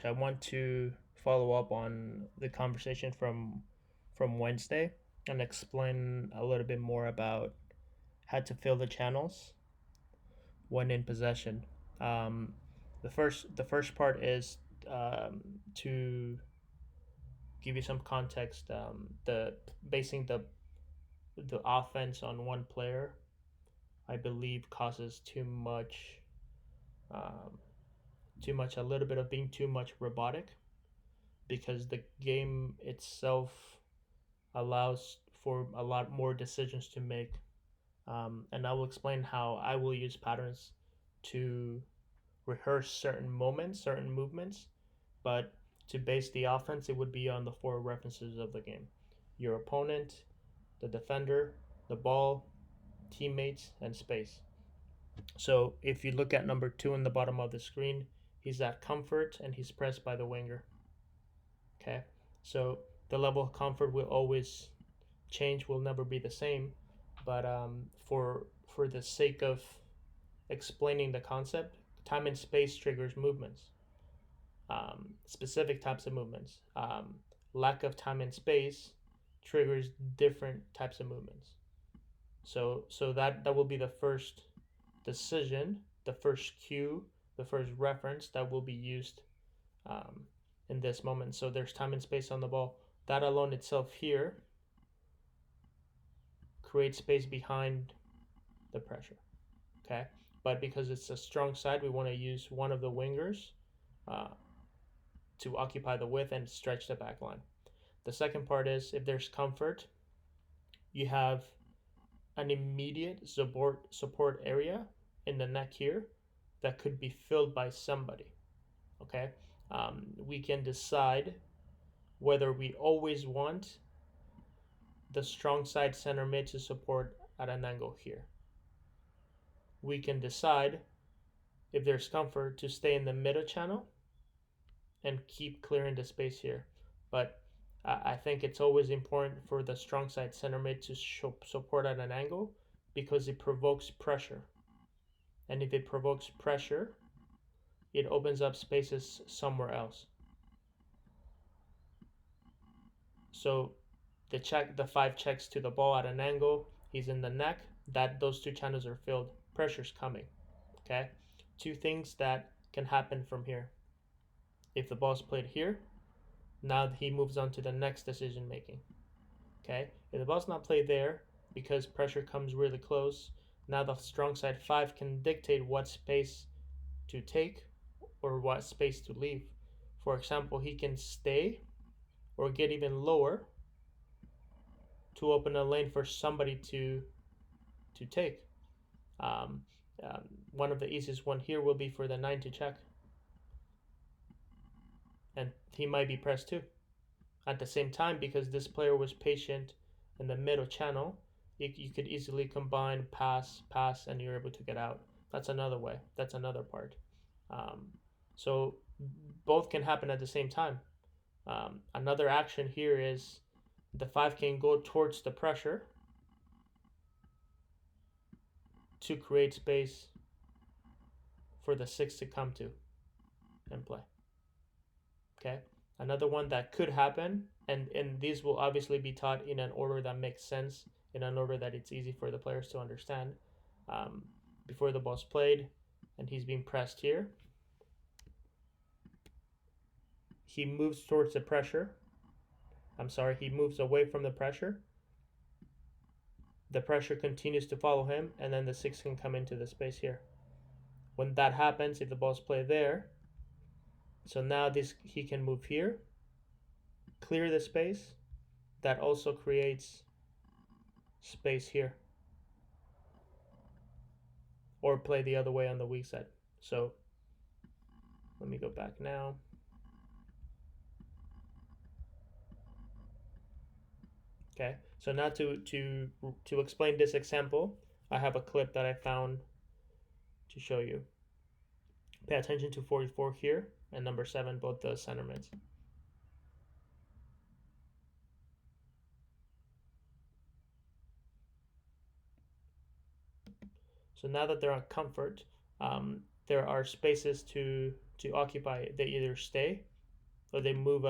I want to follow up on the conversation from Wednesday and explain a little bit more about how to fill the channels when in possession. Um, the first part is to give you some context. The basing the offense on one player, I believe, causes um, too much, a little bit of being too much robotic, because the game itself allows for a lot more decisions to make. And I will explain how I will use patterns to rehearse certain moments, certain movements, but to base the offense, it would be on the four references of the game: your opponent, the defender, the ball, teammates, and space. So if you look at number 2 in the bottom of the screen, he's at comfort and he's pressed by the winger. Okay, so the level of comfort will always change, will never be the same. But for the sake of explaining the concept, time and space triggers movements, specific types of movements. Lack of time and space triggers different types of movements. So that will be the first decision, the first cue, the first reference that will be used um, in this moment. So there's time and space on the ball. That alone itself here creates space behind the pressure. Okay, but because it's a strong side, we want to use one of the wingers uh, to occupy the width and stretch the back line. The second part is, if there's comfort, you have an immediate support area in the neck here that could be filled by somebody. Okay, we can decide whether we always want the strong side center mid to support at an angle here. We can decide, if there's comfort, to stay in the middle channel and keep clearing the space here. But I think it's always important for the strong side center mid to support at an angle, because it provokes pressure. And if it provokes pressure, it opens up spaces somewhere else. So the 5 checks to the ball at an angle, he's in the neck, that those two channels are filled, pressure's coming. Okay? Two things that can happen from here. If the ball's played here, now he moves on to the next decision making. Okay? If the ball's not played there, because pressure comes really close, now the strong side 5 can dictate what space to take or what space to leave. For example, he can stay or get even lower to open a lane for somebody to take. Um, One of the easiest one here will be for the 9 to check, and he might be pressed too. At the same time, because this player was patient in the middle channel, you could easily combine pass, and you're able to get out. That's another way. That's another part. So both can happen at the same time. Another action here is the 5 can go towards the pressure to create space for the 6 to come to and play. Okay. Another one that could happen, and these will obviously be taught in an order that makes sense, in an order that it's easy for the players to understand. Um, Before the ball's played, and he's being pressed here, he moves towards the pressure. He moves away from the pressure. The pressure continues to follow him, and then the 6 can come into the space here. When that happens, if the ball's played there, so now he can move here, clear the space. That also creates space here, or play the other way on the weak side. So let me go back now. Okay, so now to explain this example, I have a clip that I found to show you. Pay attention to 44 here and number 7, both the center mids. So now that they're on comfort, there are spaces to occupy. They either stay or they move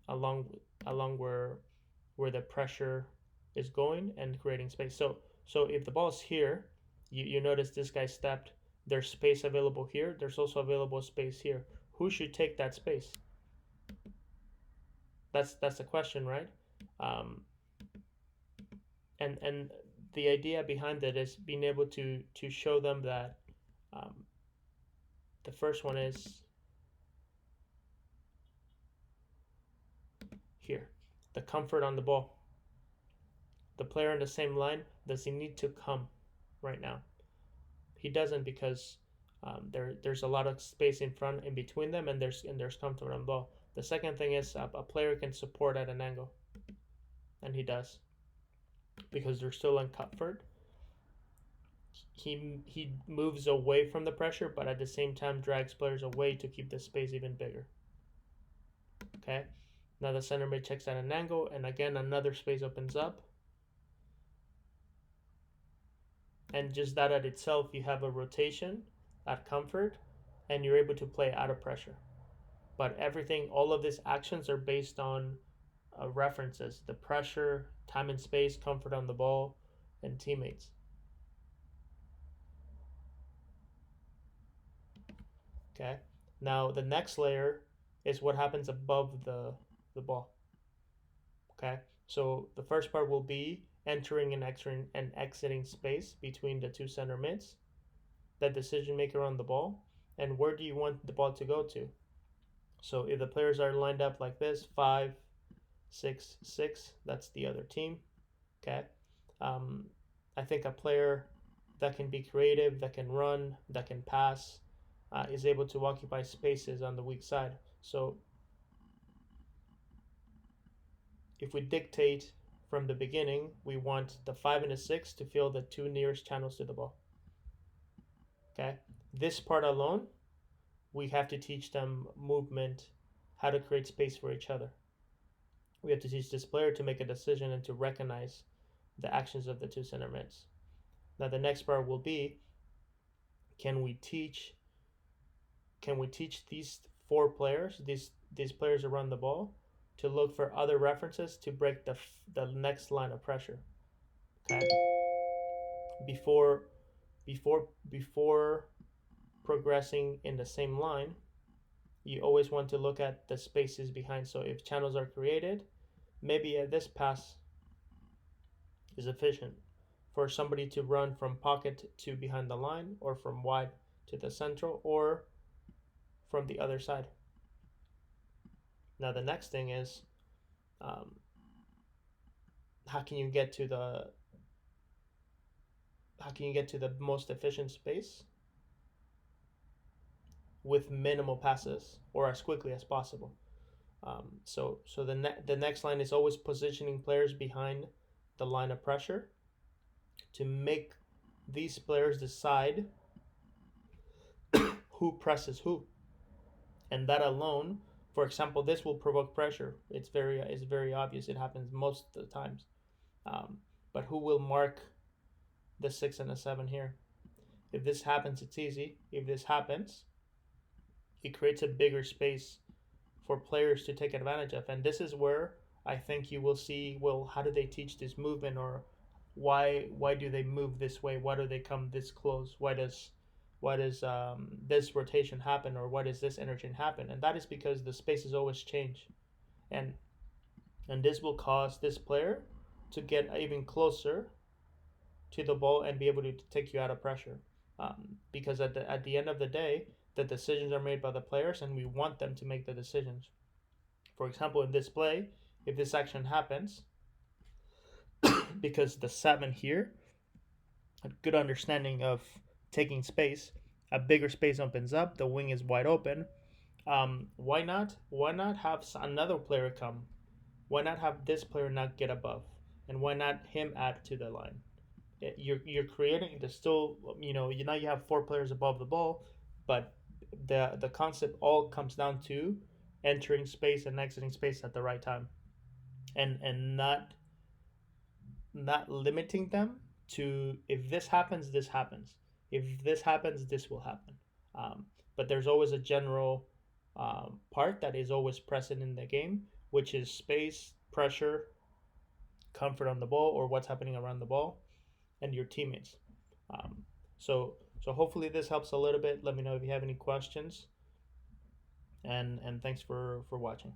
along where the pressure is going and creating space. So if the ball is here, you notice this guy stepped. There's space available here. There's also available space here. Who should take that space? That's the question, right? Um, and the idea behind it is being able to show them that um, the first one is here, the comfort on the ball. The player in the same line, does he need to come right now? He doesn't, because there's a lot of space in front in between them, and there's comfort on the ball. The second thing is a player can support at an angle, and he does, because they're still in comfort. He moves away from the pressure, but at the same time drags players away to keep the space even bigger. Okay, now the center mid checks at an angle, and again another space opens up, and just that at itself, you have a rotation at comfort, and you're able to play out of pressure. But everything, all of these actions are based on references: the pressure, time and space, comfort on the ball, and teammates. Okay. Now the next layer is what happens above the ball. Okay. So the first part will be entering and exiting space between the two center mids, the decision maker on the ball, and where do you want the ball to go to. So if the players are lined up like this, 5, 6, 6, that's the other team. Okay. Um, I think a player that can be creative, that can run, that can pass, is able to occupy spaces on the weak side. So if we dictate from the beginning, we want the 5 and the 6 to fill the two nearest channels to the ball. Okay. This part alone, we have to teach them movement, how to create space for each other. We have to teach this player to make a decision and to recognize the actions of the two center mids. Now the next part will be, can we teach these four players, these players around the ball, to look for other references to break the next line of pressure. Okay. Before before progressing in the same line, you always want to look at the spaces behind. So if channels are created, maybe this pass is efficient for somebody to run from pocket to behind the line, or from wide to the central, or from the other side. Now the next thing is, um, how can you get to the most efficient space with minimal passes, or as quickly as possible. So the next line is always positioning players behind the line of pressure to make these players decide who presses who, and that alone, for example, this will provoke pressure. It's very obvious. It happens most of the times. Um, but who will mark the 6 and the 7 here? If this happens, it's easy. If this happens, it creates a bigger space for players to take advantage of. And this is where I think you will see, well, how do they teach this movement, or why do they move this way? Why do they come this close? Why does this rotation happen, or why does this interchange happen? And that is because the spaces always change, and this will cause this player to get even closer to the ball and be able to take you out of pressure. Because at the end of the day, the decisions are made by the players, and we want them to make the decisions. For example, in this play, if this action happens, because the 7 here, a good understanding of taking space, a bigger space opens up, the wing is wide open. Why not have another player come? Why not have this player not get above, and why not him add to the line? You're creating the still, now you have 4 players above the ball, but the concept all comes down to entering space and exiting space at the right time, and not limiting them to, if this happens, this happens. If this happens, this will happen. But there's always a general part that is always present in the game, which is space, pressure, comfort on the ball, or what's happening around the ball, and your teammates. Um, so hopefully this helps a little bit. Let me know if you have any questions, and thanks for watching.